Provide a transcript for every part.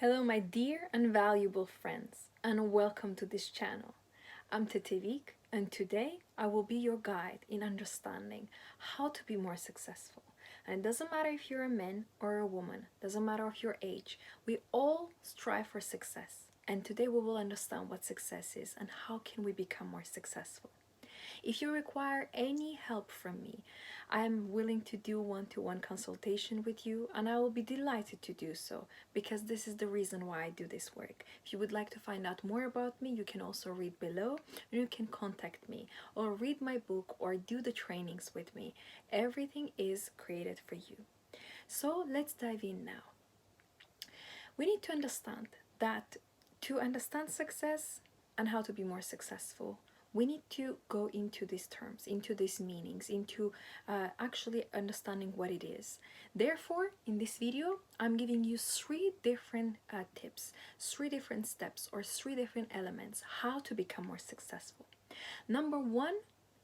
Hello, my dear and valuable friends, and welcome to this channel. I'm Tetevik, and today I will be your guide in understanding how to be more successful. And it doesn't matter if you're a man or a woman, doesn't matter of your age, we all strive for success. And today we will understand what success is and how can we become more successful. If you require any help from me, I am willing to do one-to-one consultation with you, and I will be delighted to do so because this is the reason why I do this work. If you would like to find out more about me, you can also read below, and you can contact me or read my book or do the trainings with me. Everything is created for you. So let's dive in now. We need to understand that to understand success and how to be more successful, we need to go into these terms, into these meanings, into actually understanding what it is. Therefore, in this video, I'm giving you three different tips, three different steps, or three different elements how to become more successful. Number one,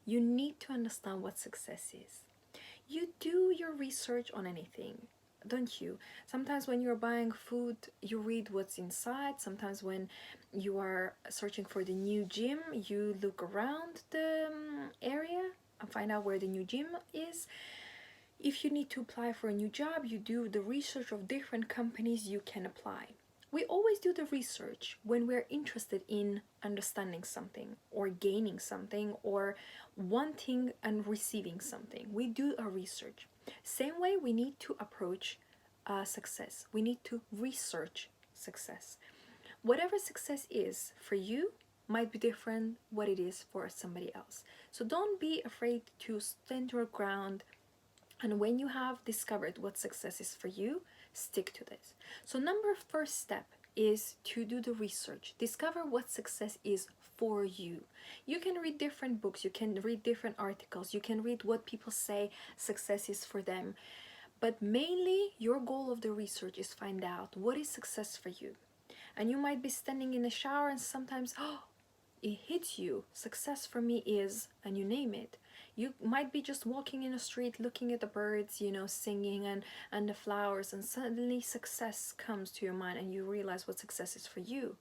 you need to understand what success is. You do your research on anything, don't you? Sometimes when you're buying food, you read what's inside. Sometimes when you are searching for the new gym, you look around the area and find out where the new gym is. If you need to apply for a new job, you do the research of different companies you can apply. We always do the research when we're interested in understanding something or gaining something or wanting and receiving something. We do a research. Same way we need to approach success. We need to research success. Whatever success is for you might be different what it is for somebody else. So don't be afraid to stand your ground, and when you have discovered what success is for you, stick to this. So first step is to do the research. Discover what success is for you. You can read different books, you can read different articles, you can read what people say success is for them. But mainly your goal of the research is find out what is success for you. And you might be standing in the shower and sometimes, it hits you. Success for me is, and you name it. You might be just walking in the street looking at the birds, singing and the flowers, and suddenly success comes to your mind and you realize what success is for you.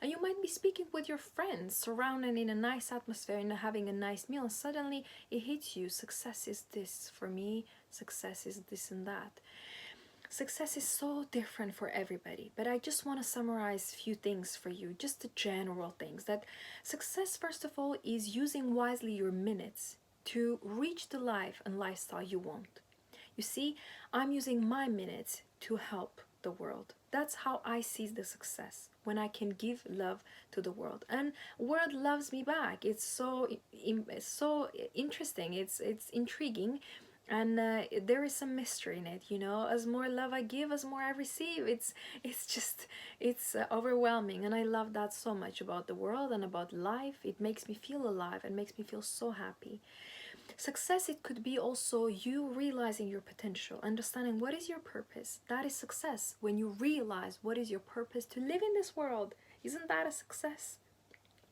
And you might be speaking with your friends, surrounded in a nice atmosphere and having a nice meal, and suddenly it hits you. Success is this for me, success is this and that. Success is so different for everybody, but I just want to summarize a few things for you, just the general things. That success, first of all, is using wisely your minutes to reach the life and lifestyle you want. You see, I'm using my minutes to help the world. That's how I see the success, when I can give love to the world, and world loves me back. It's so interesting. It's intriguing. And there is some mystery in it, as more love I give, as more I receive. It's overwhelming, and I love that so much about the world and about life. It makes me feel alive and makes me feel so happy. Success, it could be also you realizing your potential, understanding what is your purpose. That is success, when you realize what is your purpose to live in this world. Isn't that a success?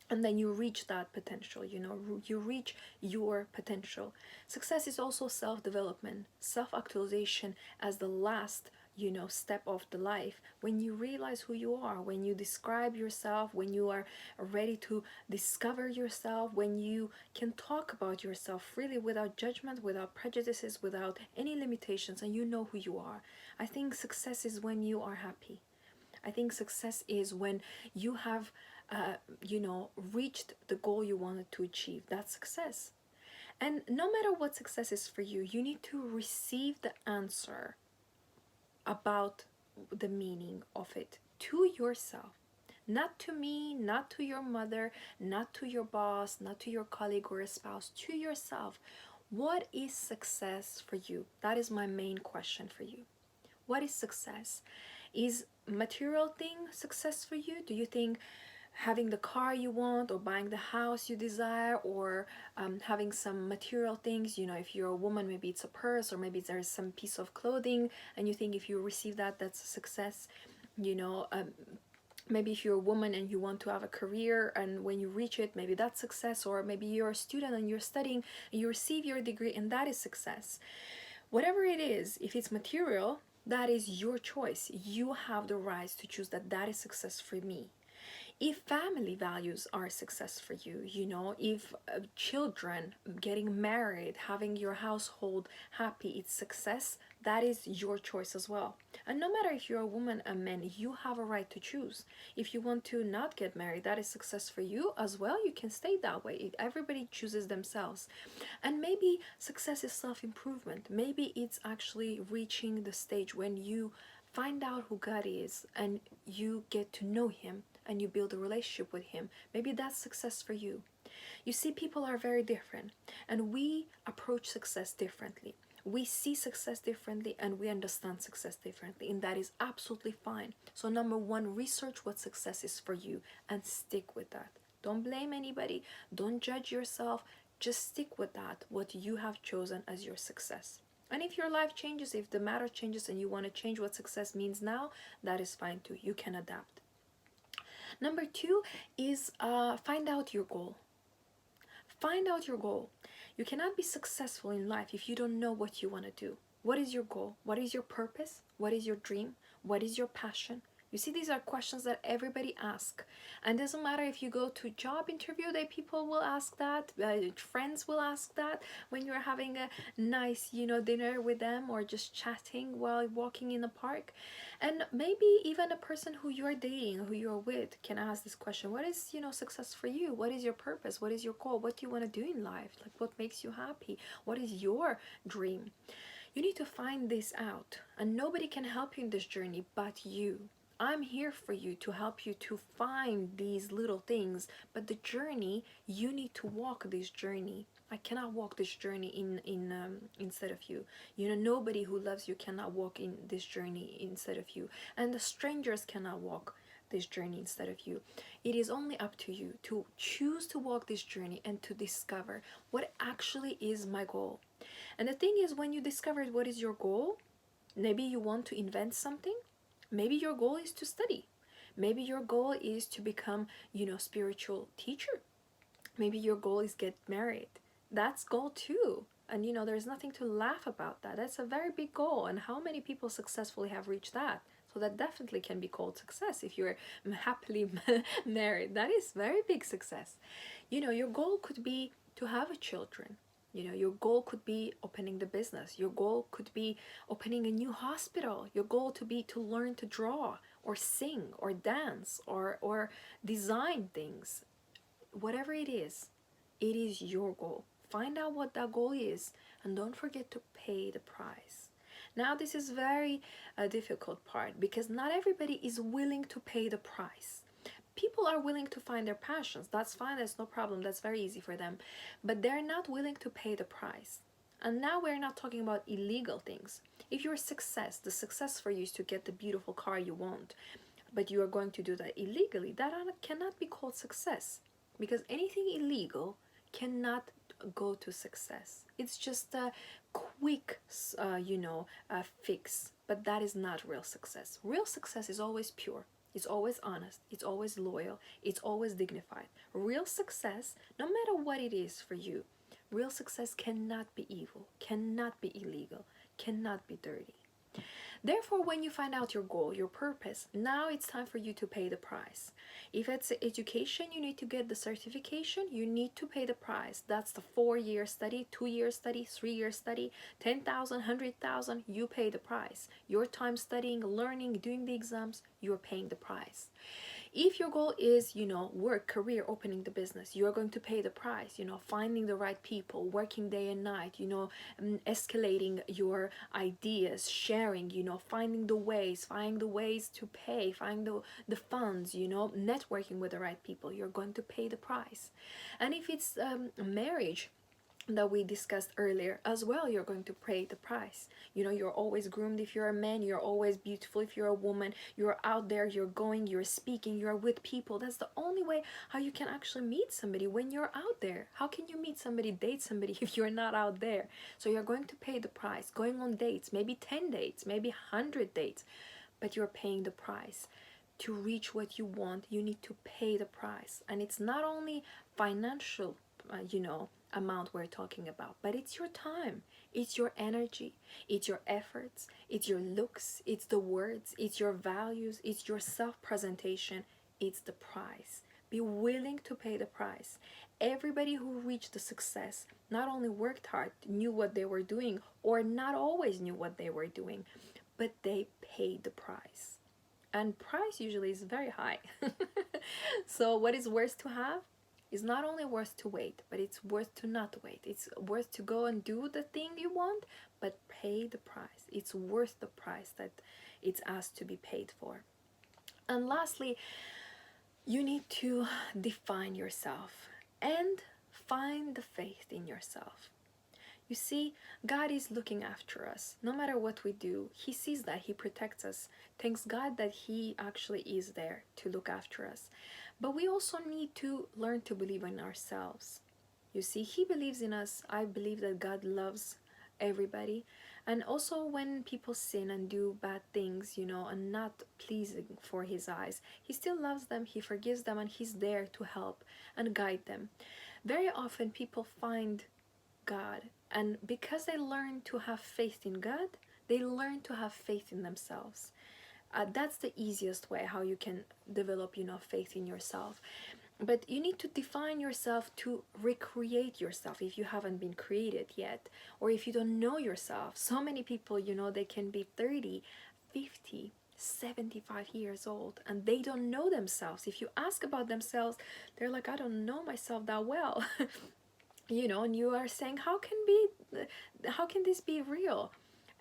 And then you reach that potential, you reach your potential. Success is also self-development, self-actualization as the last step of the life, when you realize who you are, when you describe yourself, when you are ready to discover yourself, when you can talk about yourself freely without judgment, without prejudices, without any limitations, and you know who you are. I think success is when you are happy. I think success is when you have reached the goal you wanted to achieve. That's success. And no matter what success is for you, you need to receive the answer about the meaning of it to yourself. Not to me, not to your mother, not to your boss, not to your colleague or a spouse, to yourself. What is success for you? That is my main question for you. What is success? Is material thing success for you? Do you think having the car you want, or buying the house you desire, or having some material things, if you're a woman, maybe it's a purse, or maybe there's some piece of clothing and you think if you receive that, that's a success. Maybe if you're a woman and you want to have a career, and when you reach it, maybe that's success. Or maybe you're a student and you're studying and you receive your degree, and that is success. Whatever it is, if it's material, That is your choice. You have the right to choose that that is success for me. If family values are success for you, you know, if children, getting married, having your household happy, it's success, that is your choice as well. And no matter if you're a woman or a man, you have a right to choose. If you want to not get married, that is success for you as well. You can stay that way. Everybody chooses themselves. And maybe success is self-improvement. Maybe it's actually reaching the stage when you find out who God is and you get to know him and you build a relationship with him. Maybe that's success for you. You see, people are very different and we approach success differently. We see success differently and we understand success differently, and that is absolutely fine. So number one, research what success is for you and stick with that. Don't blame anybody, don't judge yourself, just stick with that, what you have chosen as your success. And if your life changes, if the matter changes and you want to change what success means now, that is fine too. You can adapt. Number two is find out your goal. Find out your goal. You cannot be successful in life if you don't know what you want to do. What is your goal? What is your purpose? What is your dream? What is your passion? You see, these are questions that everybody asks. And it doesn't matter if you go to job interview, that people will ask that, friends will ask that when you're having a nice, dinner with them or just chatting while walking in the park. And maybe even a person who you're dating, who you're with, can ask this question: what is, success for you? What is your purpose? What is your goal? What do you want to do in life? Like, what makes you happy? What is your dream? You need to find this out, and nobody can help you in this journey but you. I'm here for you to help you to find these little things, but the journey, you need to walk this journey. I cannot walk this journey instead of you. Nobody who loves you cannot walk in this journey instead of you, and the strangers cannot walk this journey instead of you. It is only up to you to choose to walk this journey and to discover what actually is my goal. And the thing is, when you discover what is your goal, maybe you want to invent something. Maybe your goal is to study. Maybe your goal is to become, spiritual teacher. Maybe your goal is get married. That's goal too. And there's nothing to laugh about that. That's a very big goal. And how many people successfully have reached that? So that definitely can be called success if you're happily married. That is very big success. Your goal could be to have a children. Your goal could be opening the business. Your goal could be opening a new hospital. Your goal to be to learn to draw or sing or dance or design things. Whatever it is your goal. Find out what that goal is and don't forget to pay the price. Now this is very difficult part because not everybody is willing to pay the price. People are willing to find their passions. That's fine, that's no problem, that's very easy for them. But they're not willing to pay the price. And now we're not talking about illegal things. If your success, the success for you is to get the beautiful car you want, but you are going to do that illegally, that cannot be called success. Because anything illegal cannot go to success. It's just a quick, fix. But that is not real success. Real success is always pure. It's always honest, it's always loyal, it's always dignified. Real success, no matter what it is for you, real success cannot be evil, cannot be illegal, cannot be dirty. Therefore, when you find out your goal, your purpose, now it's time for you to pay the price. If it's education, you need to get the certification, you need to pay the price. That's the 4-year study, 2-year study, 3-year study, 10,000, 100,000, you pay the price. Your time studying, learning, doing the exams, you're paying the price. If your goal is, work, career, opening the business, you are going to pay the price, finding the right people, working day and night, escalating your ideas, sharing, finding the ways to pay, finding the funds, networking with the right people, you're going to pay the price. And if it's marriage, that we discussed earlier as well, you're going to pay the price. You're always groomed if you're a man, you're always beautiful if you're a woman, you're out there, you're going, you're speaking, you're with people. That's the only way how you can actually meet somebody, when you're out there. How can you meet somebody, date somebody if you're not out there? So you're going to pay the price, going on dates, maybe 10 dates, maybe 100 dates, but you're paying the price. To reach what you want, you need to pay the price. And it's not only financial amount we're talking about, but it's your time, it's your energy, it's your efforts, it's your looks, it's the words, it's your values, it's your self-presentation, it's the price. Be willing to pay the price. Everybody who reached the success not only worked hard, knew what they were doing, or not always knew what they were doing, but they paid the price. And price usually is very high. So what is worth to have is not only worth to wait, but it's worth to not wait. It's worth to go and do the thing you want, but pay the price. It's worth the price that it's asked to be paid for. And lastly, you need to define yourself and find the faith in yourself. You see, God is looking after us. No matter what we do, He sees that, He protects us. Thanks God that He actually is there to look after us. But we also need to learn to believe in ourselves. You see, He believes in us. I believe that God loves everybody. And also when people sin and do bad things, and not pleasing for His eyes, He still loves them, He forgives them, and He's there to help and guide them. Very often people find God, and because they learn to have faith in God, they learn to have faith in themselves. That's the easiest way how you can develop, faith in yourself. But you need to define yourself to recreate yourself if you haven't been created yet, or if you don't know yourself. So many people, they can be 30, 50, 75 years old and they don't know themselves. If you ask about themselves, they're like, I don't know myself that well. And you are saying, how can this be real?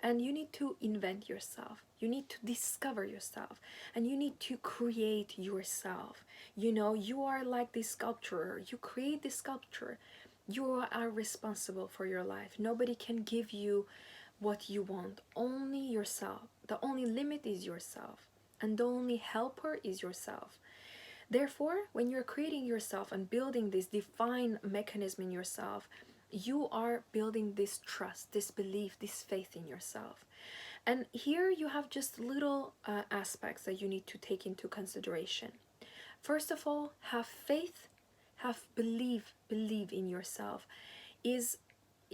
And you need to invent yourself, you need to discover yourself, and you need to create yourself. You are like this sculptor, you create this sculpture. You are responsible for your life. Nobody can give you what you want, only yourself. The only limit is yourself, and the only helper is yourself. Therefore, when you're creating yourself and building this defined mechanism in yourself, you are building this trust, this belief, this faith in yourself. And here you have just little aspects that you need to take into consideration. First of all, have faith, believe in yourself is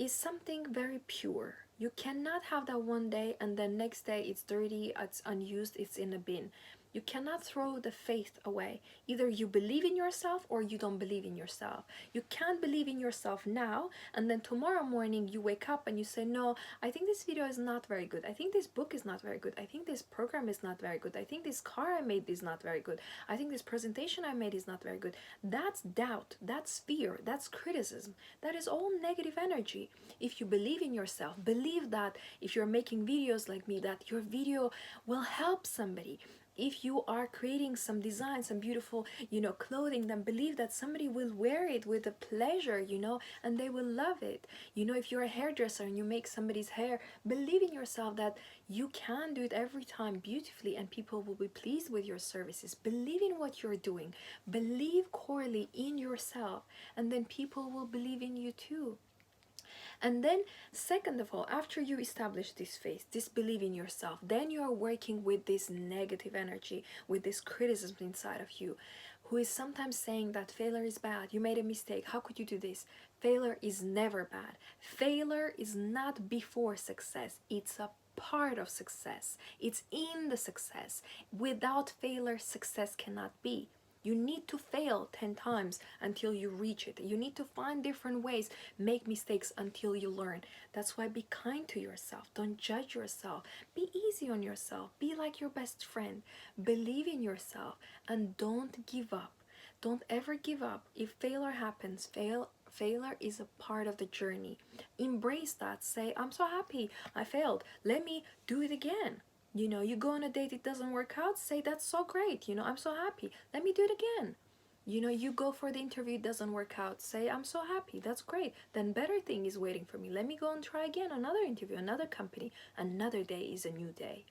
something very pure. You cannot have that one day and then next day it's dirty, it's unused, it's in a bin. You cannot throw the faith away. Either you believe in yourself or you don't believe in yourself. You can't believe in yourself now and then tomorrow morning you wake up and you say, no, I think this video is not very good. I think this book is not very good. I think this program is not very good. I think this car I made is not very good. I think this presentation I made is not very good. That's doubt. That's fear. That's criticism. That is all negative energy. If you believe in yourself, believe that if you're making videos like me, that your video will help somebody. If you are creating some design, some beautiful, clothing, then believe that somebody will wear it with a pleasure, and they will love it. If you're a hairdresser and you make somebody's hair, believe in yourself that you can do it every time beautifully and people will be pleased with your services. Believe in what you're doing. Believe corely in yourself, and then people will believe in you too. And then, second of all, after you establish this faith, this belief in yourself, then you are working with this negative energy, with this criticism inside of you, who is sometimes saying that failure is bad, you made a mistake, how could you do this? Failure is never bad. Failure is not before success, it's a part of success. It's in the success. Without failure, success cannot be. You need to fail 10 times until you reach it. You need to find different ways, make mistakes until you learn. That's why be kind to yourself. Don't judge yourself. Be easy on yourself. Be like your best friend. Believe in yourself and don't give up. Don't ever give up. If failure happens, failure is a part of the journey. Embrace that. Say, I'm so happy I failed. Let me do it again. You go on a date, it doesn't work out, say that's so great, I'm so happy, let me do it again. You go for the interview, it doesn't work out, say I'm so happy, that's great, then better thing is waiting for me, let me go and try again, another interview, another company, another day is a new day.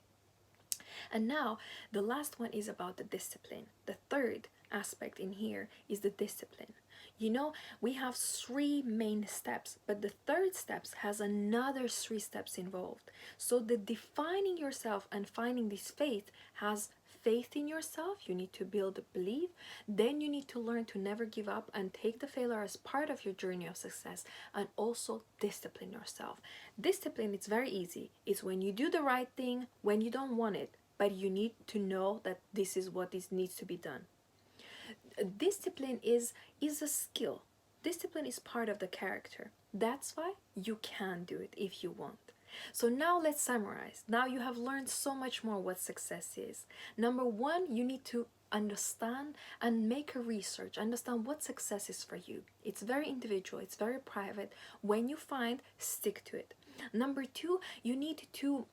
And now the last one is about the discipline. The third aspect in here is the discipline. We have 3 main steps, but the third steps has another 3 steps involved. So the defining yourself and finding this faith has faith in yourself, you need to build a belief, then you need to learn to never give up and take the failure as part of your journey of success, and also discipline yourself. Discipline, it's very easy. It's when you do the right thing when you don't want it, but you need to know that this is what needs to be done. Discipline is a skill. Discipline is part of the character. That's why you can do it if you want. So now let's summarize. Now you have learned so much more what success is. Number one, you need to understand and make a research, understand what success is for you. It's very individual, it's very private. When you find, stick to it. Number two, you need to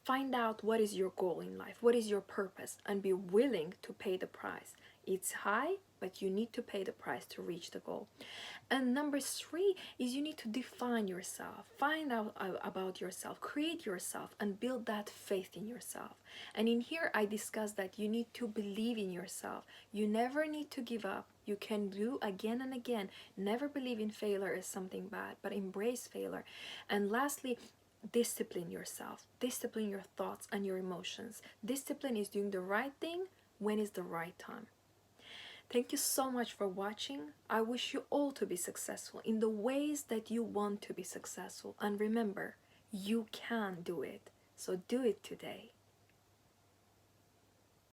find out what is your goal in life, what is your purpose, and be willing to pay the price. It's high, but you need to pay the price to reach the goal. And number three is you need to define yourself, find out about yourself, create yourself, and build that faith in yourself. And in here I discussed that you need to believe in yourself. You never need to give up. You can do again and again. Never believe in failure as something bad, but embrace failure. And lastly, discipline yourself, discipline your thoughts and your emotions. Discipline is doing the right thing when is the right time. Thank you so much for watching. I wish you all to be successful in the ways that you want to be successful. And remember, you can do it. So do it today.